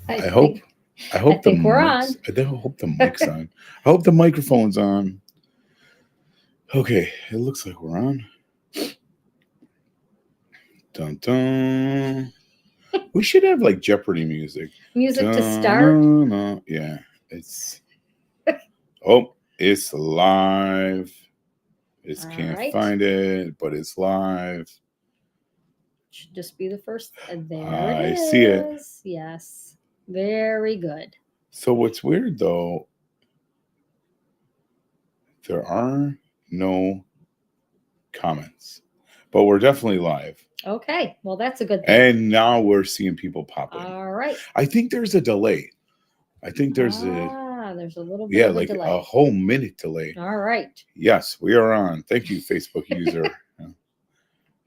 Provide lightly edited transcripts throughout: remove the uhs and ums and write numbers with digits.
I I hope think I I hope the think we're on. mic's I hope the mic's on. I hope the microphone's on. Okay, it looks like we're on. Dun dun. We should have like Jeopardy music. Music to Dun, start. dun, dun. Yeah, it's it's live. It's All can't right. find it, but it's live. Should just be the first. There it I see it. is. Yes. Very good. So what's weird though, there are no comments, but we're definitely live. Okay. Well, that's a good thing. And now we're seeing people pop in. All right. I think there's a delay. I think there's There's a little bit yeah, of a like a delay. whole minute delay. All right. Yes, we are on. Thank you, Facebook user.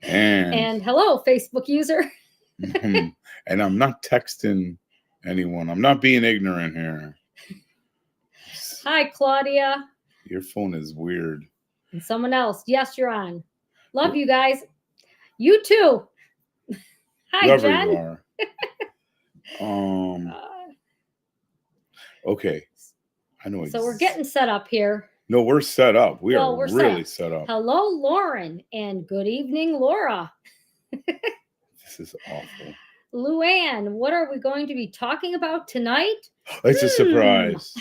And And hello, Facebook user. and I'm not texting anyone. I'm not being ignorant here. Hi, Claudia. Your phone is weird. And someone else. Yes, you're on. Love you guys. You too. Hi, Whoever Jen. you are. Okay. I know. So we're getting set up here. No, we're set up. We Well, are we're really set up. Hello, Lauren, and good evening, Laura. This is awful. Luann, what are we going to be talking about tonight? It's a surprise.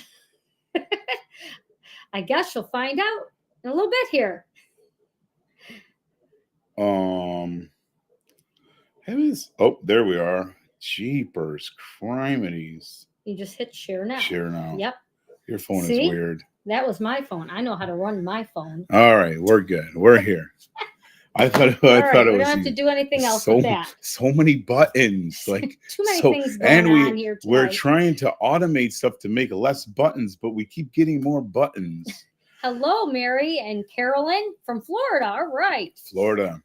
I guess you'll find out in a little bit here. Oh, there we are. Jeepers, criminies. You just hit share now. Share now. Yep. Your phone See? is weird. That was my phone. I know how to run my phone. All right, we're good. We're here. I thought it We was. don't have to do anything else with that. So many buttons, like too many things going on here tonight. We're trying to automate stuff to make less buttons, but we keep getting more buttons. Hello, Mary and Carolyn from Florida. All right. Florida.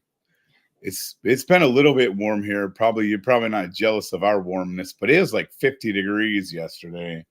It's been a little bit warm here. You're probably not jealous of our warmness, but it was like 50 degrees yesterday.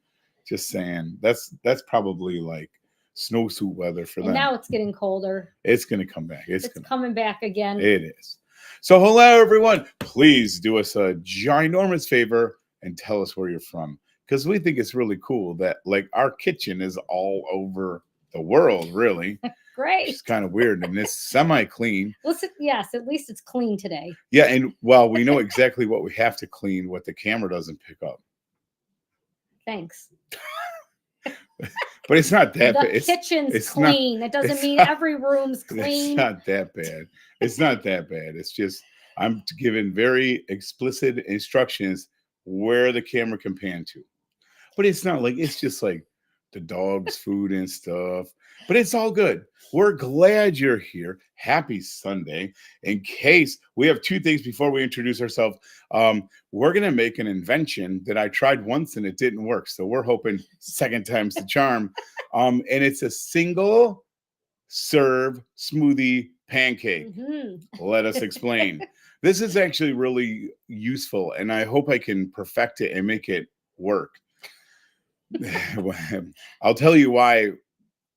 Just saying. That's probably like snowsuit weather for them. And now it's getting colder. It's gonna come back. It's coming back again. It is. So hello everyone. Please do us a ginormous favor and tell us where you're from, because we think it's really cool that like our kitchen is all over the world, really. Great. It's kind of weird, and it's semi-clean. Listen, yes, at least it's clean today. Yeah, and well, we know exactly what we have to clean, what the camera doesn't pick up. Thanks. But it's not that bad. The kitchen's clean. That doesn't mean every room's clean. It's not that bad. It's not that bad. It's just I'm given very explicit instructions where the camera can pan to. But it's not like it's just like the dog's food and stuff. But it's all good. We're glad you're here. Happy Sunday. In case we have two things before we introduce ourselves, we're going to make an invention that I tried once and it didn't work. So we're hoping second time's the charm. And it's a single serve smoothie pancake. Mm-hmm. Let us explain. This is actually really useful, and I hope I can perfect it and make it work. I'll tell you why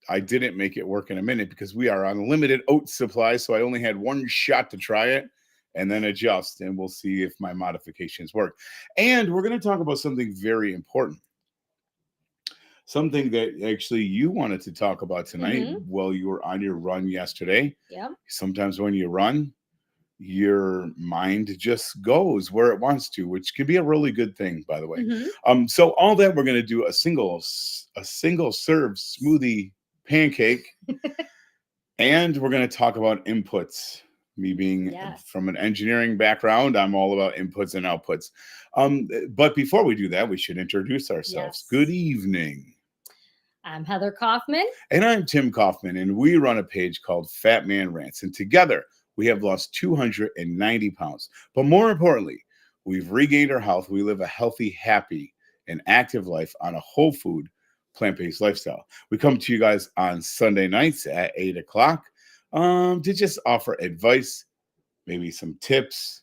I didn't make it work in a minute, because we are on limited oat supply. So I only had one shot to try it and then adjust, and we'll see if my modifications work. And we're going to talk about something very important. Something that actually you wanted to talk about tonight while you were on your run yesterday. Yeah. Sometimes when you run, your mind just goes where it wants to, which can be a really good thing, by the way. So all that, we're going to do a single serve smoothie pancake, and we're going to talk about inputs. Me being from an engineering background, I'm all about inputs and outputs. But before we do that, we should introduce ourselves. Yes. Good evening. I'm Heather Kaufman. And I'm Tim Kaufman, and we run a page called Fat Man Rants. And together, we have lost 290 pounds. But more importantly, we've regained our health. We live a healthy, happy, and active life on a whole food, plant-based lifestyle. We come to you guys on Sunday nights at 8 o'clock to just offer advice, maybe some tips,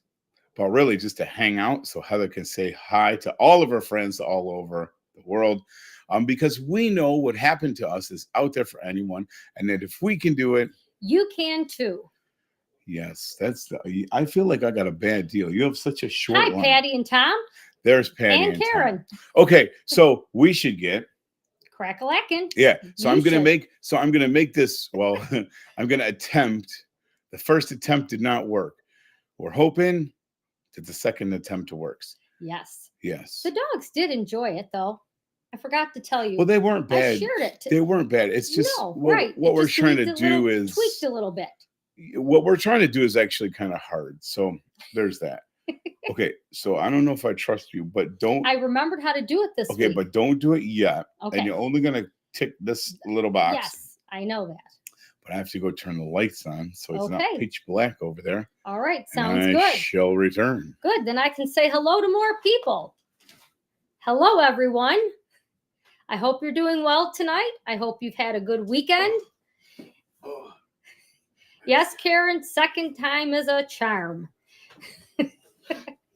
but really just to hang out so Heather can say hi to all of her friends all over the world. Because we know what happened to us is out there for anyone, and that if we can do it, you can too. Yes, I feel like I got a bad deal. You have such a short line. Hi, Patty and Tom. There's Patty and Tom. Karen. Okay, so we should get Crack-a-lackin'. yeah. So You I'm gonna should. make this. Well, I'm gonna attempt. The first attempt did not work. We're hoping that the second attempt works. Yes. Yes. The dogs did enjoy it, though. I forgot to tell you. Well, they weren't bad. I shared it. They weren't bad. It's just no, what, right. what It we're just trying to tweaked do is tweaked a little bit. what we're trying to do is actually kind of hard. So there's that. Okay, so I don't know if I trust you, but don't. I remembered how to do it this Okay, week. but don't do it yet. Okay. And you're only gonna tick this little box. Yes, I know that. But I have to go turn the lights on, so it's not Okay. pitch black over there. All right, And sounds I good. shall return. Good, then I can say hello to more people. Hello, everyone. I hope you're doing well tonight. I hope you've had a good weekend. Oh. Yes, Karen, second time is a charm.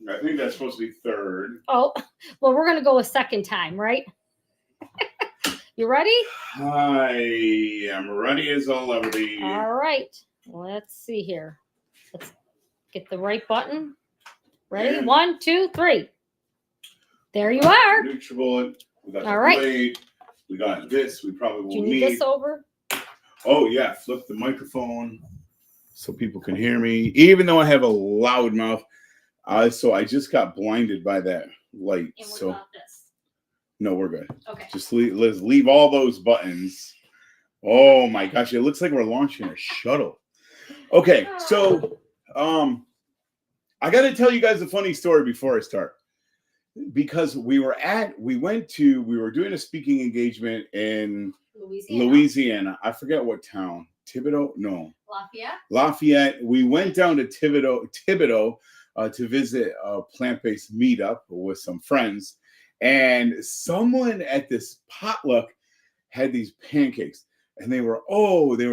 I think that's supposed to be third. Oh, well, we're going to go a second time, right? You ready? I am ready as I'll ever be. All right. Let's see here. Let's get the right button. Ready? And 1, 2, 3. There you are. NutriBullet. We got All the right. blade. We got this. We probably Do will you need need. this over? Oh yeah, flip the microphone so people can hear me, even though I have a loud mouth. So I just got blinded by that light. And what So about this? no, we're good. Okay. Just let's leave all those buttons. Oh my gosh, it looks like we're launching a shuttle. Okay, so I got to tell you guys a funny story before I start. Because we were doing a speaking engagement in Louisiana. I forget what town. Thibodaux? No. Lafayette. We went down to Thibodaux to visit a plant-based meetup with some friends. And someone at this potluck had these pancakes. And they were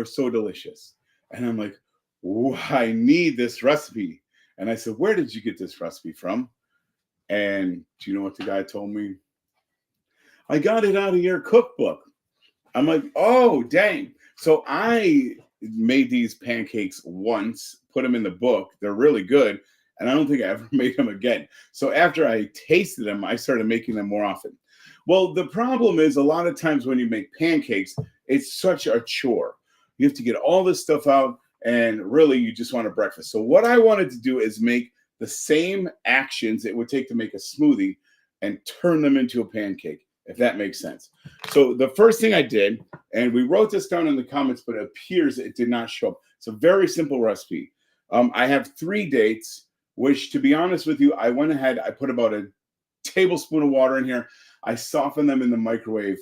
so delicious. And I'm like, I need this recipe. And I said, where did you get this recipe from? And do you know what the guy told me? I got it out of your cookbook. I'm like, oh, dang. So I made these pancakes once, put them in the book. They're really good. And I don't think I ever made them again. So after I tasted them, I started making them more often. Well, the problem is a lot of times when you make pancakes, it's such a chore. You have to get all this stuff out. And really, you just want a breakfast. So what I wanted to do is make the same actions it would take to make a smoothie and turn them into a pancake, if that makes sense. So the first thing I did, and we wrote this down in the comments, but it appears it did not show up. It's a very simple recipe. I have 3 dates, which to be honest with you, I went ahead, I put about a tablespoon of water in here. I softened them in the microwave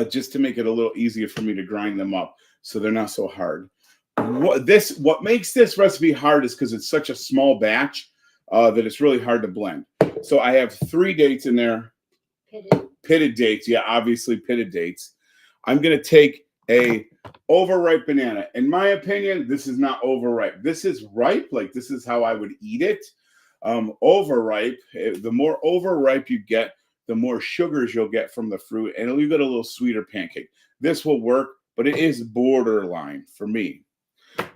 just to make it a little easier for me to grind them up so they're not so hard. What makes this recipe hard is because it's such a small batch that it's really hard to blend. So I have 3 dates in there. Pitted dates. Yeah, obviously pitted dates. I'm going to take a overripe banana. In my opinion, this is not overripe. This is ripe. Like this is how I would eat it. Overripe, the more overripe you get, the more sugars you'll get from the fruit, and you'll get a little sweeter pancake. This will work, but it is borderline for me.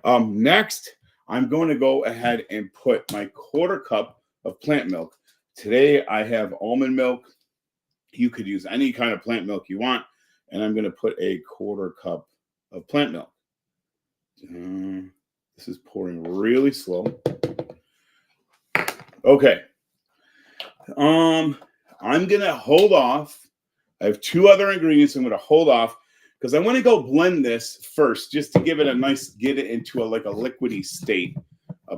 Next, I'm going to go ahead and put my 1/4 cup of plant milk. Today, I have almond milk. You could use any kind of plant milk you want. And I'm going to put a 1/4 cup of plant milk. This is pouring really slow. Okay. I'm going to hold off. I have 2 other ingredients I'm going to hold off because I want to go blend this first just to give it get it into a liquidy state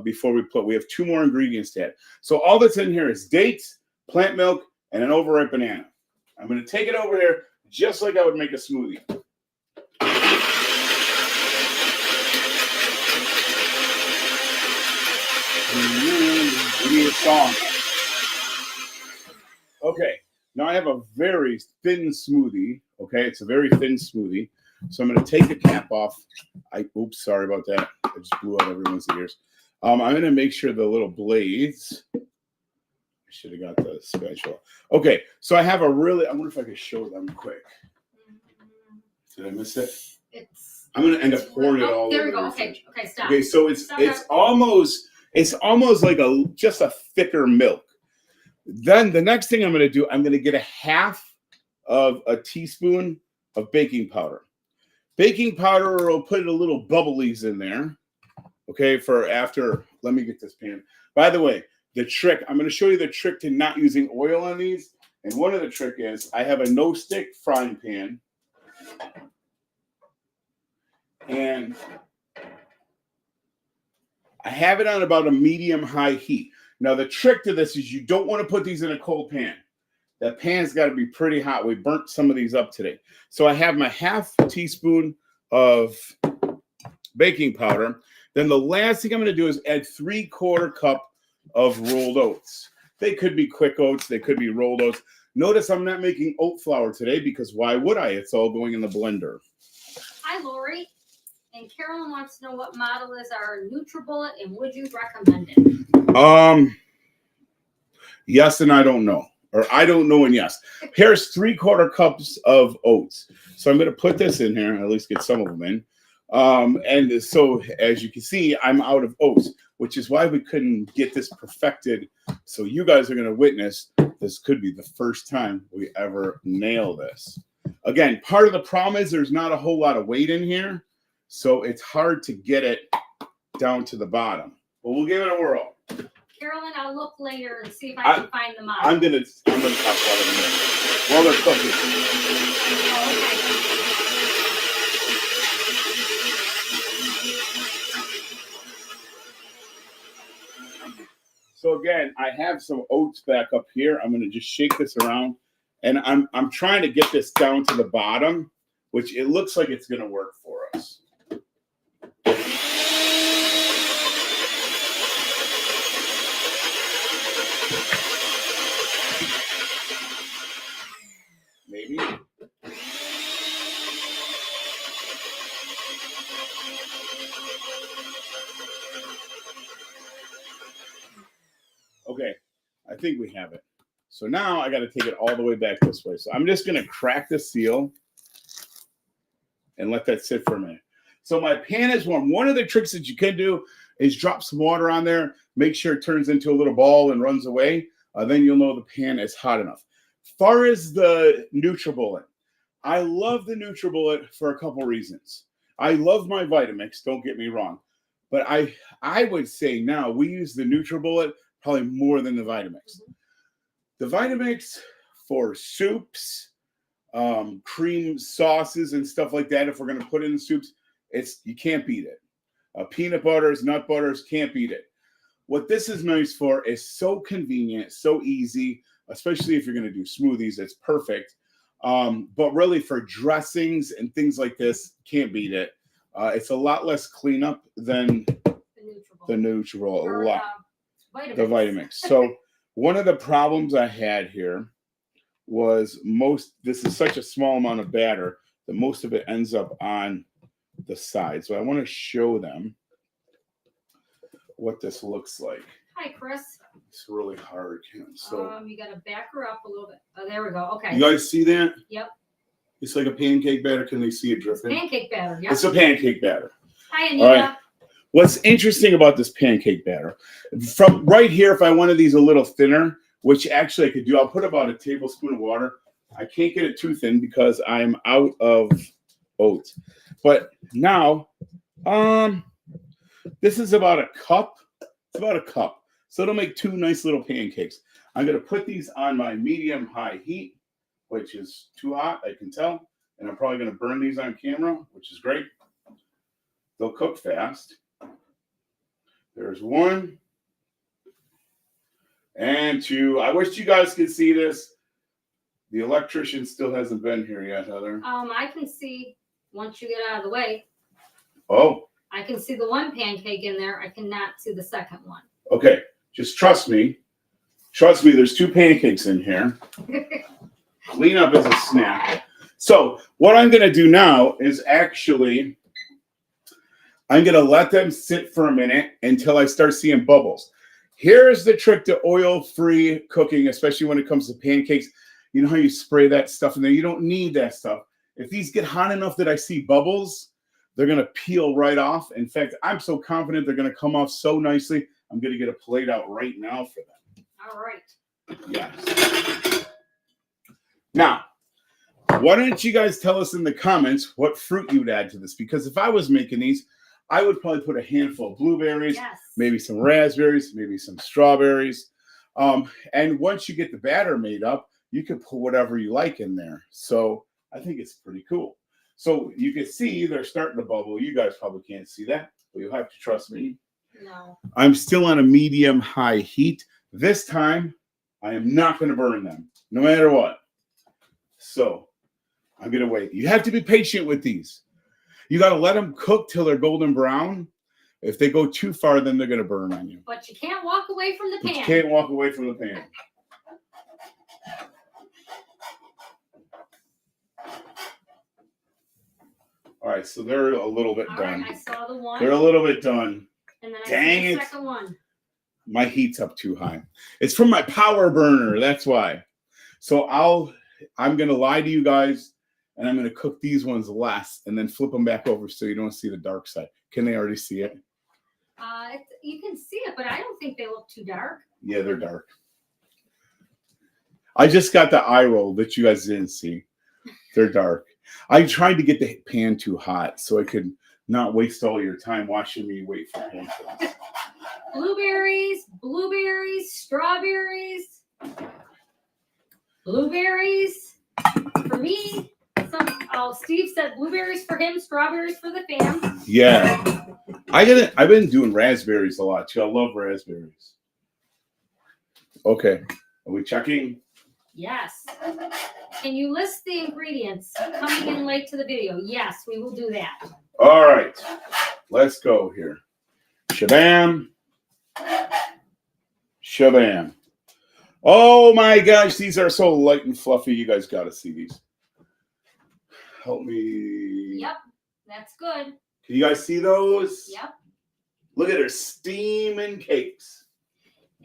before we have 2 more ingredients to add. So all that's in here is dates, plant milk, and an overripe banana. I'm going to take it over here just like I would make a smoothie. We need a song. Okay, now I have a very thin smoothie. Okay, it's a very thin smoothie. So I'm going to take the cap off. Oops, sorry about that. I just blew out everyone's ears. I'm going to make sure the little blades. I should have got the spatula. Okay, so I have I wonder if I could show them quick. Did I miss it? I'm going to end up pouring it all over. There we go. Okay, stop. Okay, so it's almost like just a thicker milk. Then the next thing I'm going to do, I'm going to get a half of a teaspoon of baking powder. Baking powder will put a little bubblies in there. Okay, for after, let me get this pan. By the way, the trick, I'm going to show you the trick to not using oil on these. And one of the trick is I have a no-stick frying pan. And I have it on about a medium-high heat. Now, the trick to this is you don't want to put these in a cold pan. That pan's got to be pretty hot. We burnt some of these up today. So I have my half teaspoon of baking powder. Then the last thing I'm going to do is add 3/4 cup of rolled oats. They could be quick oats. They could be rolled oats. Notice I'm not making oat flour today because why would I? It's all going in the blender. Hi, Lori. And Carolyn wants to know what model is our NutriBullet and would you recommend it? Yes, and I don't know. Or I don't know and yes. Here's 3/4 cups of oats. So I'm going to put this in here, at least get some of them in. And so as you can see, I'm out of oats, which is why we couldn't get this perfected. So you guys are going to witness this could be the first time we ever nail this. Again, part of the problem is there's not a whole lot of weight in here. So it's hard to get it down to the bottom. But we'll give it a whirl. Carolyn, I'll look later and see if I can find the model. I'm gonna talk about it in a minute. While they're cooking. So again, I have some oats back up here. I'm gonna just shake this around, and I'm trying to get this down to the bottom, which it looks like it's gonna work for us. Maybe. Okay, I think we have it. So now I got to take it all the way back this way. So I'm just going to crack the seal and let that sit for a minute. So my pan is warm. One of the tricks that you can do is drop some water on there. Make sure it turns into a little ball and runs away. Then you'll know the pan is hot enough. Far as the NutriBullet, I love the NutriBullet for a couple reasons. I love my Vitamix, don't get me wrong. But I would say now we use the NutriBullet probably more than the Vitamix. The Vitamix for soups, cream sauces and stuff like that, if we're going to put it in the soups, you can't beat it. Peanut butters, nut butters, can't beat it. What this is nice for is so convenient, so easy, especially if you're going to do smoothies, it's perfect. But really for dressings and things like this, can't beat it. It's a lot less cleanup than the NutriBullet, a lot. The Vitamix. So one of the problems I had here was this is such a small amount of batter that most of it ends up on the side. So I want to show them what this looks like. Hi, Chris. It's really hard. So you got to back her up a little bit. Oh, there we go. Okay. You guys see that? Yep. It's like a pancake batter. Can they see it dripping? Pancake batter. Yep. It's a pancake batter. Hi, Anita. All right. What's interesting about this pancake batter, from right here, if I wanted these a little thinner, which actually I could do, I'll put about a tablespoon of water. I can't get it too thin because I'm out of oats. But now, this is about a cup. It's about a cup. So it'll make two nice little pancakes. I'm going to put these on my medium-high heat, which is too hot, I can tell. And I'm probably going to burn these on camera, which is great. They'll cook fast. There's one. And two. I wish you guys could see this. The electrician still hasn't been here yet, Heather. I can see once you get out of the way. Oh. I can see the one pancake in there. I cannot see the second one. Okay. Just trust me. Trust me, there's two pancakes in here. Clean up as a snack. So what I'm going to do now is actually, I'm going to let them sit for a minute until I start seeing bubbles. Here's the trick to oil-free cooking, especially when it comes to pancakes. You know how you spray that stuff in there? You don't need that stuff. If these get hot enough that I see bubbles, they're going to peel right off. In fact, I'm so confident they're going to come off so nicely. I'm going to get a plate out right now for them. All right. Yes. Now, why don't you guys tell us in the comments what fruit you would add to this? Because if I was making these, I would probably put a handful of blueberries, Yes. maybe some raspberries, maybe some strawberries. And once you get the batter made up, you can put whatever you like in there. So I think it's pretty cool. So you can see they're starting to bubble. You guys probably can't see that, but you'll have to trust me. No. I'm still on a medium-high heat. This time, I am not going to burn them, no matter what. So I'm going to wait. You have to be patient with these. You got to let them cook till they're golden brown. If they go too far, then they're going to burn on you. But you can't walk away from the pan. You can't walk away from the pan. All right, so they're a little bit done. Right, I saw the one. They're a little bit done. And then Dang I see it. the second one. My heat's up too high. It's from my power burner. That's why. So I'm going to lie to you guys, and I'm going to cook these ones less and then flip them back over so you don't see the dark side. Can they already see it? You can see it, but I don't think they look too dark. Yeah, they're dark. I just got the eye roll that you guys didn't see. They're dark. I tried to get the pan too hot so I could not waste all your time watching me wait for pancakes. Blueberries, strawberries, blueberries for me. Steve said blueberries for him, strawberries for the fam. Yeah. I've been doing raspberries a lot too. I love raspberries. Okay. Are we checking? Yes. Can you list the ingredients coming in late to the video? Yes, we will do that. All right. Let's go here. Shabam. Shabam. Oh my gosh, these are so light and fluffy. You guys got to see these. Help me. Yep, that's good. Can you guys see those? Yep. Look at her steaming cakes.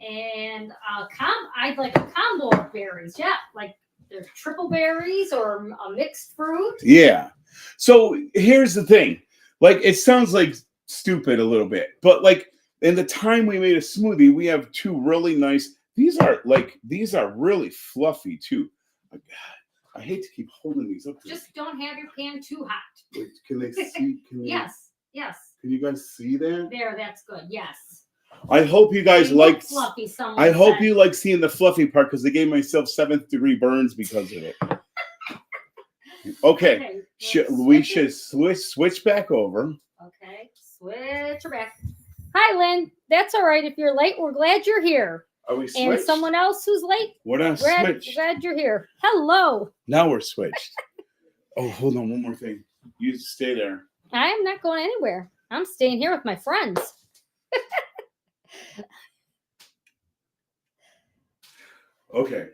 And I'd like a combo of berries. Yeah, like they're triple berries or a mixed fruit. Yeah. So here's the thing. Like, it sounds like stupid a little bit, but like in the time we made a smoothie, we have two really nice. These are really fluffy too. Like, I hate to keep holding these up. Just don't have your pan too hot. Wait, can they see? Yes. Can you guys see that? There, that's good. Yes. I hope you guys like. Fluffy. I hope you like seeing the fluffy part because they gave myself 7th degree burns because of it. Okay, we should switch back over. Okay, switch her back. Hi, Lynn. That's all right. If you're late, we're glad you're here. Are we switched? And someone else who's late, we're not switched. Glad you're here. Hello. Now we're switched. Oh, hold on. One more thing. You stay there. I am not going anywhere. I'm staying here with my friends. Okay.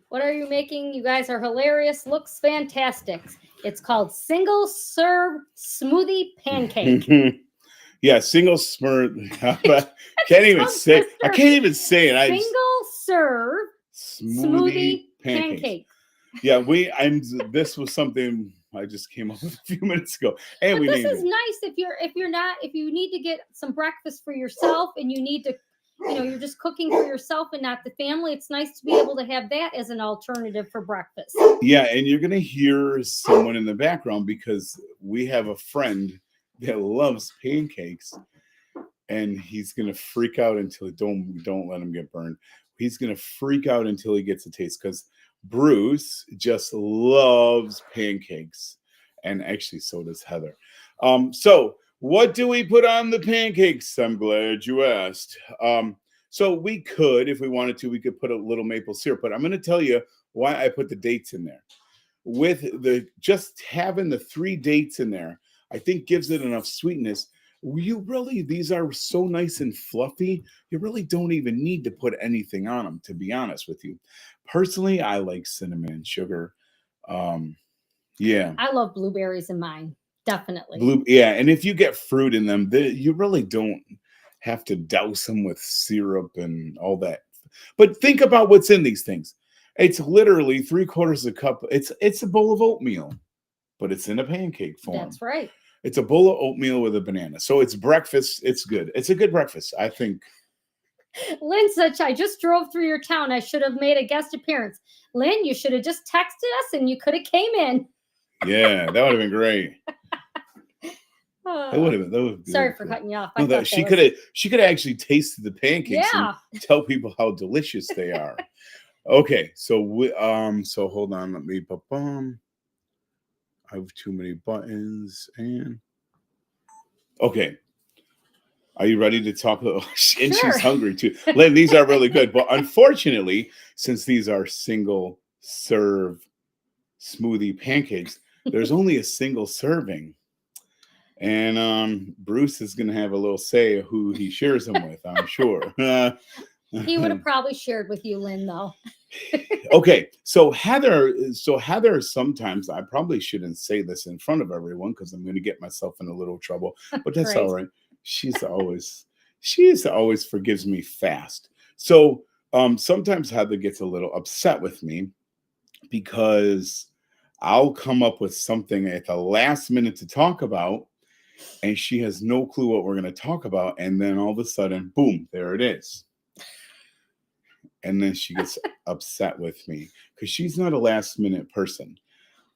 What are you making? You guys are hilarious. Looks fantastic. It's called single serve smoothie pancake. Yeah, single smoothie. I can't even say it. Single serve smoothie pancake. Yeah, this was something I just came up with a few minutes ago. And but this is nice if you need to get some breakfast for yourself and you need to, you're just cooking for yourself and not the family. It's nice to be able to have that as an alternative for breakfast. Yeah, and you're gonna hear someone in the background because we have a friend that loves pancakes, and he's gonna freak out until don't let him get burned. He's gonna freak out until he gets a taste because Bruce just loves pancakes, and actually so does Heather. So what do we put on the pancakes? I'm glad you asked. So we could, if we wanted to, we could put a little maple syrup, but I'm going to tell you why I put the dates in there. With just having the 3 dates in there, I think gives it enough sweetness. These are so nice and fluffy. You really don't even need to put anything on them, to be honest with you. Personally, I like cinnamon and sugar. Yeah. I love blueberries in mine. Definitely. And if you get fruit in them, you really don't have to douse them with syrup and all that. But think about what's in these things. It's literally 3/4 cup. It's a bowl of oatmeal, but it's in a pancake form. That's right. It's a bowl of oatmeal with a banana. So it's breakfast. It's good. It's a good breakfast. I think Lynn said, I just drove through your town. I should have made a guest appearance. Lynn, you should have just texted us and you could have came in. Yeah, that would have been great. That would have been. That would Sorry been for cool. cutting you off. No, that she could have. She could have actually tasted the pancakes Yeah. and tell people how delicious they are. Okay, so so hold on. Let me. I have too many buttons and. Okay. Are you ready to talk? And Sure. she's hungry too. Lynn, these are really good. But unfortunately, since these are single serve smoothie pancakes, there's only a single serving. And Bruce is going to have a little say of who he shares them with, I'm sure. He would have probably shared with you, Lynn, though. Okay, so Heather, sometimes, I probably shouldn't say this in front of everyone because I'm going to get myself in a little trouble, but that's all right. She always forgives me fast. So sometimes Heather gets a little upset with me because I'll come up with something at the last minute to talk about, and she has no clue what we're going to talk about, and then all of a sudden, boom, there it is. And then she gets upset with me because she's not a last minute person,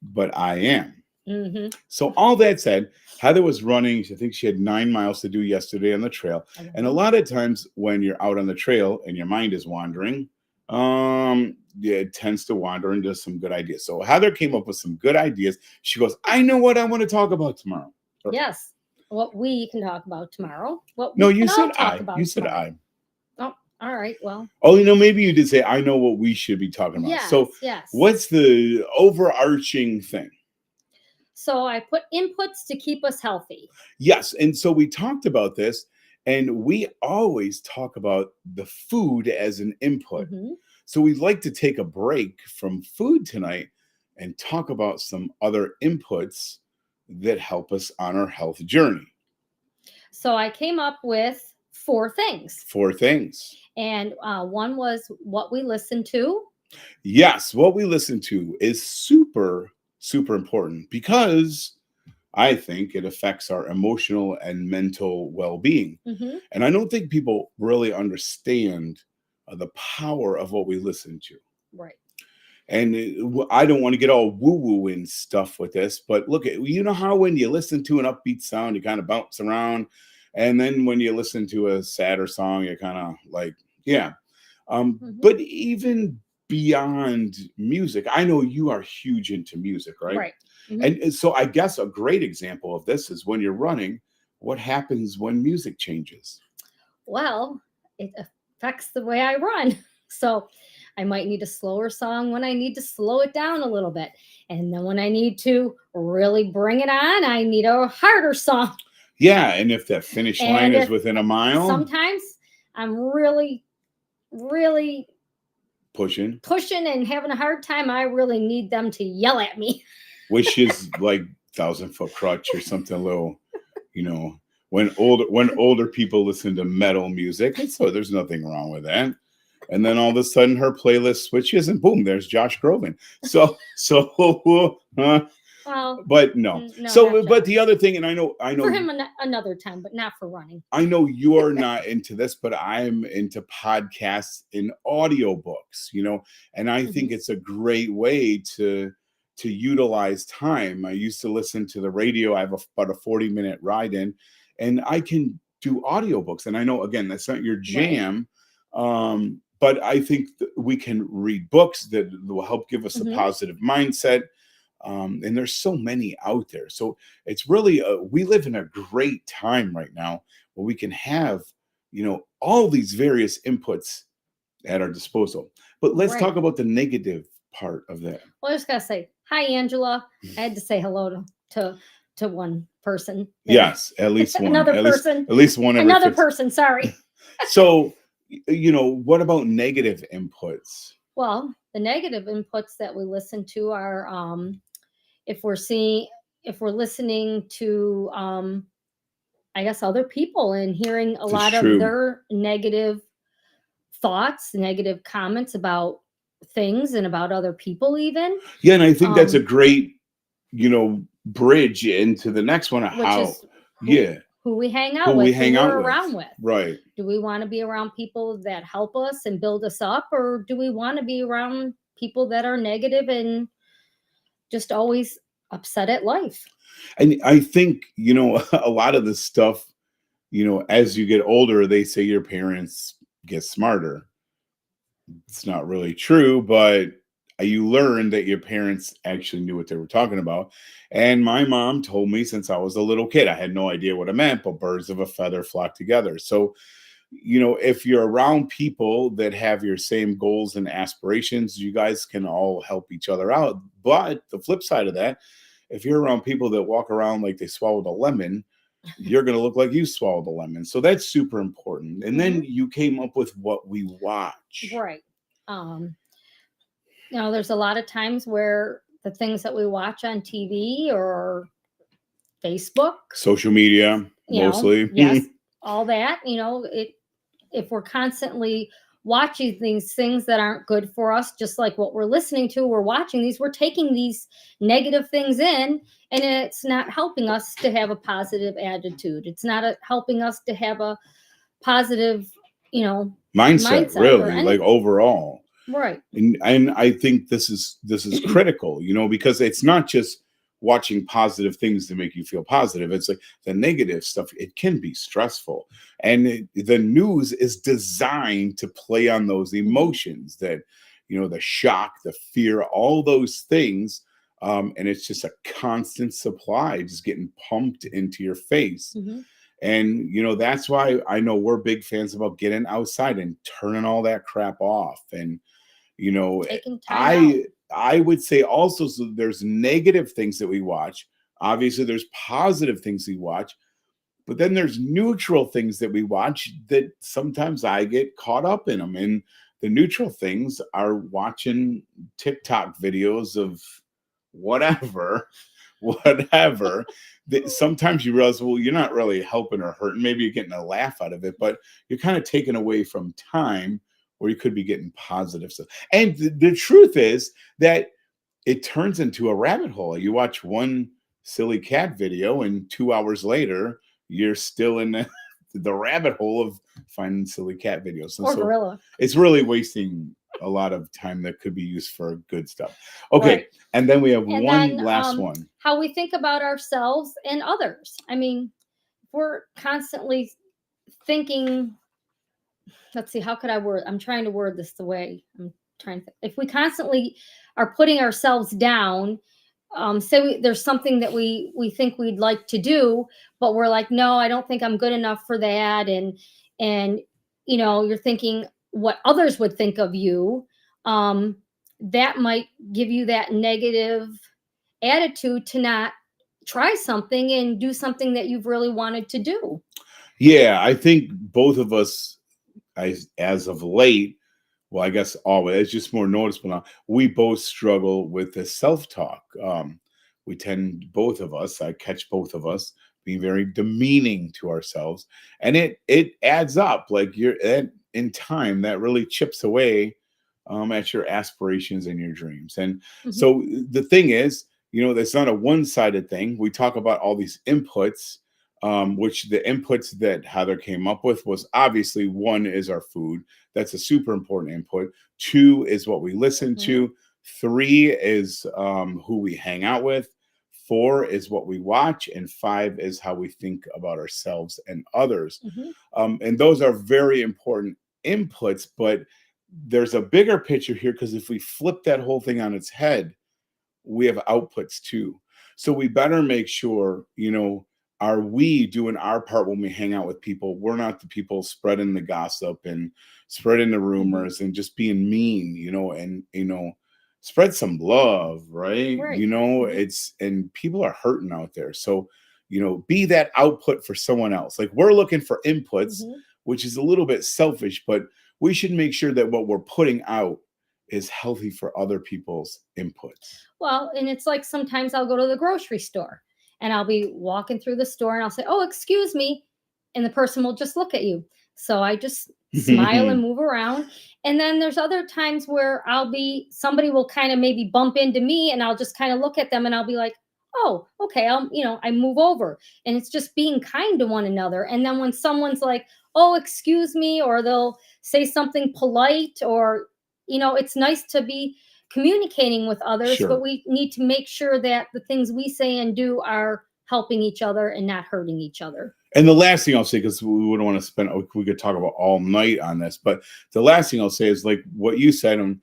but I am. Mm-hmm. So all that said, Heather was running. I think she had 9 miles to do yesterday on the trail. Mm-hmm. And a lot of times when you're out on the trail and your mind is wandering, it tends to wander into some good ideas. So Heather came up with some good ideas. She goes, I know what I want to talk about tomorrow. Yes. What we can talk about tomorrow. You said I. You said I. Oh, all right. Well. Oh, maybe you did say, I know what we should be talking about. Yes, so yes. What's the overarching thing? So I put inputs to keep us healthy. Yes. And so we talked about this, and we always talk about the food as an input. Mm-hmm. So we'd like to take a break from food tonight and talk about some other inputs that help us on our health journey. So I came up with 4 things. 4 things. And one was what we listen to. Yes, what we listen to is super, super important because I think it affects our emotional and mental well-being. Mm-hmm. And I don't think people really understand the power of what we listen to. Right. And I don't want to get all woo-woo and stuff with this, but look, you know how when you listen to an upbeat sound, you kind of bounce around. And then when you listen to a sadder song, you kind of like, yeah. Mm-hmm. But even beyond music, I know you are huge into music, right? Right. Mm-hmm. And so I guess a great example of this is when you're running, what happens when music changes? Well, it affects the way I run. So I might need a slower song when I need to slow it down a little bit. And then when I need to really bring it on, I need a harder song. Yeah, and if that finish line is within a mile. Sometimes I'm really pushing and having a hard time. I really need them to yell at me. Which is like 1,000-foot crutch or something a little, when older people listen to metal music, and so there's nothing wrong with that. And then all of a sudden her playlist switches and boom, there's Josh Groban. Well, but no. But the other thing, and I know for him another time, but not for running. I know you're not into this, but I'm into podcasts and audiobooks, and I think it's a great way to utilize time. I used to listen to the radio. I have about a 40-minute ride in, and I can do audiobooks. And I know, again, that's not your jam. Right. But I think we can read books that will help give us a positive mindset. And there's so many out there. So it's really, we live in a great time right now where we can have, all these various inputs at our disposal. But let's talk about the negative part of that. Well, I just got to say, hi, Angela. I had to say hello to one person. Yes, at least one. Another person. At least one. Another person, sorry. So, what about negative inputs? Well, the negative inputs that we listen to are if we're listening to I guess other people and hearing a lot of their negative thoughts, negative comments about things and about other people even. Yeah, and I think that's a great, bridge into the next one. who we hang out who with, we who hang out we're with. around with. Right. Do we want to be around people that help us and build us up, or do we want to be around people that are negative and just always upset at life? And I think, a lot of the stuff, as you get older, they say your parents get smarter. It's not really true, but you learn that your parents actually knew what they were talking about. And my mom told me since I was a little kid, I had no idea what it meant, but birds of a feather flock together. So, if you're around people that have your same goals and aspirations, you guys can all help each other out. But the flip side of that, if you're around people that walk around like they swallowed a lemon, you're going to look like you swallowed a lemon. So that's super important. And then you came up with what we watch. Right. There's a lot of times where the things that we watch on TV or Facebook, social media, mostly. Yes, all that, if we're constantly watching these things that aren't good for us, just like what we're listening to, we're watching these, we're taking these negative things in, and it's not helping us to have a positive attitude. It's not helping us to have a positive, mindset really, like overall. Right. And I think this is critical, because it's not just watching positive things to make you feel positive. It's like the negative stuff. It can be stressful, and the news is designed to play on those emotions, that the shock, the fear, all those things, and it's just a constant supply just getting pumped into your face. And that's why I know we're big fans about getting outside and turning all that crap off. And I would say also, so there's negative things that we watch. Obviously, there's positive things we watch, but then there's neutral things that we watch that sometimes I get caught up in them. And the neutral things are watching TikTok videos of whatever. That sometimes you realize, well, you're not really helping or hurting. Maybe you're getting a laugh out of it, but you're kind of taken away from time where you could be getting positive stuff. And the truth is that it turns into a rabbit hole. You watch one silly cat video, and 2 hours later, you're still in the rabbit hole of finding silly cat videos. Or gorilla. It's really wasting a lot of time that could be used for good stuff. Okay. Right. And then we have last one. How we think about ourselves and others. I mean, we're constantly thinking, let's see, how could I'm trying to word this the way I'm trying to think. If we constantly are putting ourselves down, say there's something that we think we'd like to do, but we're like, no, I don't think I'm good enough for that. And you're thinking what others would think of you. That might give you that negative attitude to not try something and do something that you've really wanted to do. Yeah, I think both of us, as of late, well, I guess always, it's just more noticeable now, we both struggle with the self-talk. We tend, both of us, I catch both of us being very demeaning to ourselves, and it adds up. Like in time, that really chips away at your aspirations and your dreams. And so the thing is, that's not a one-sided thing. We talk about all these inputs, which the inputs that Heather came up with was obviously, one is our food. That's a super important input. 2 is what we listen to. 3 is who we hang out with. 4 is what we watch. And 5 is how we think about ourselves and others. And those are very important inputs, but there's a bigger picture here, because if we flip that whole thing on its head, we have outputs too. So we better make sure, are we doing our part when we hang out with people? We're not the people spreading the gossip and spreading the rumors and just being mean, and spread some love, right? And people are hurting out there. So, be that output for someone else. Like, we're looking for inputs, which is a little bit selfish, but we should make sure that what we're putting out is healthy for other people's inputs. Well, and it's like sometimes I'll go to the grocery store and I'll be walking through the store and I'll say, "Oh, excuse me." And the person will just look at you. So I just smile and move around. And then there's other times where somebody will kind of maybe bump into me and I'll just kind of look at them and I'll be like, oh, okay, I move over. And it's just being kind to one another. And then when someone's like, oh, excuse me, or they'll say something polite, or, it's nice to be communicating with others, but Sure. we need to make sure that the things we say and do are helping each other and not hurting each other. And the last thing I'll say, because we wouldn't want to spend, we could talk about all night on this, but the last thing I'll say is like what you said, and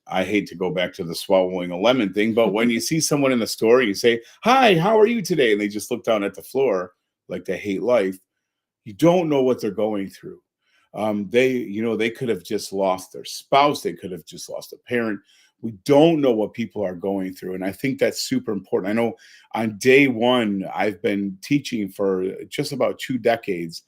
I hate to go back to the swallowing a lemon thing, but when you see someone in the store and you say, "Hi, how are you today?" and they just look down at the floor like they hate life, you don't know what they're going through. They could have just lost their spouse, they could have just lost a parent. We don't know what people are going through, and I think that's super important. I know on day one, I've been teaching for just about 2 decades,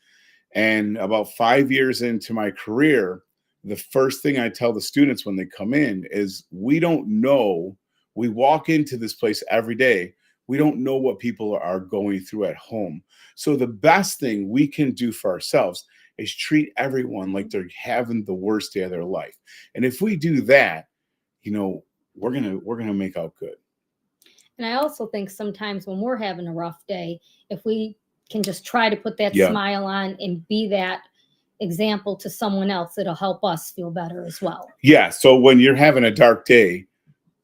and about 5 years into my career, the first thing I tell the students when they come in is we don't know. We walk into this place every day. We don't know what people are going through at home. So the best thing we can do for ourselves is treat everyone like they're having the worst day of their life. And if we do that, we're gonna make out good. And I also think sometimes when we're having a rough day, if we can just try to put that Yeah. smile on and be that example to someone else, it'll help us feel better as well. Yeah. So when you're having a dark day,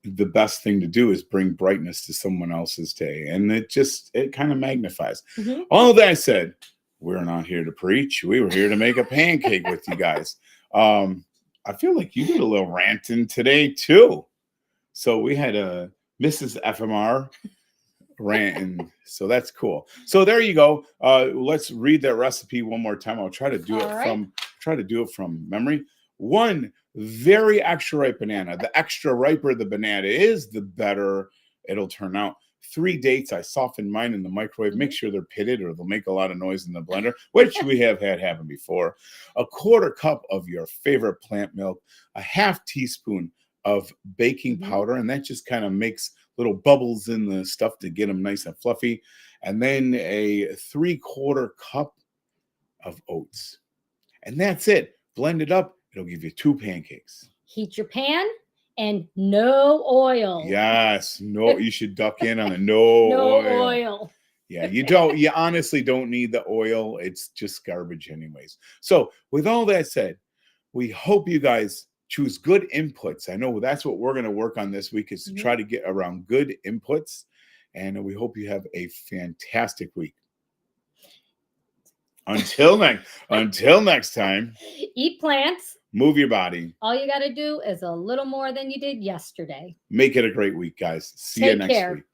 the best thing to do is bring brightness to someone else's day. And it kind of magnifies. Mhm. All that said, we're not here to preach. We were here to make a pancake with you guys. I feel like you did a little ranting today too. So we had a Mrs. FMR ranting. So that's cool. So there you go. Let's read that recipe one more time. I'll try to do All right. try to do it from memory. 1 very extra ripe banana. The extra riper the banana is, the better it'll turn out. 3 dates. I soften mine in the microwave. Make sure they're pitted or they'll make a lot of noise in the blender, which we have had happen before. 1/4 cup of your favorite plant milk. A half teaspoon of baking powder, and that just kind of makes little bubbles in the stuff to get them nice and fluffy. And then a 3/4 cup of oats. And that's it. Blend it up. It'll give you 2 pancakes. Heat your pan and no oil. Yes. No, you should duck in on the no No oil. oil. Yeah, you honestly don't need the oil. It's just garbage anyways. So with all that said, we hope you guys choose good inputs. I know that's what we're going to work on this week, is to try to get around good inputs. And we hope you have a fantastic week. Until next time, Eat plants. move your body. All you got to do is a little more than you did yesterday. Make it a great week, guys. See you Take next care. week.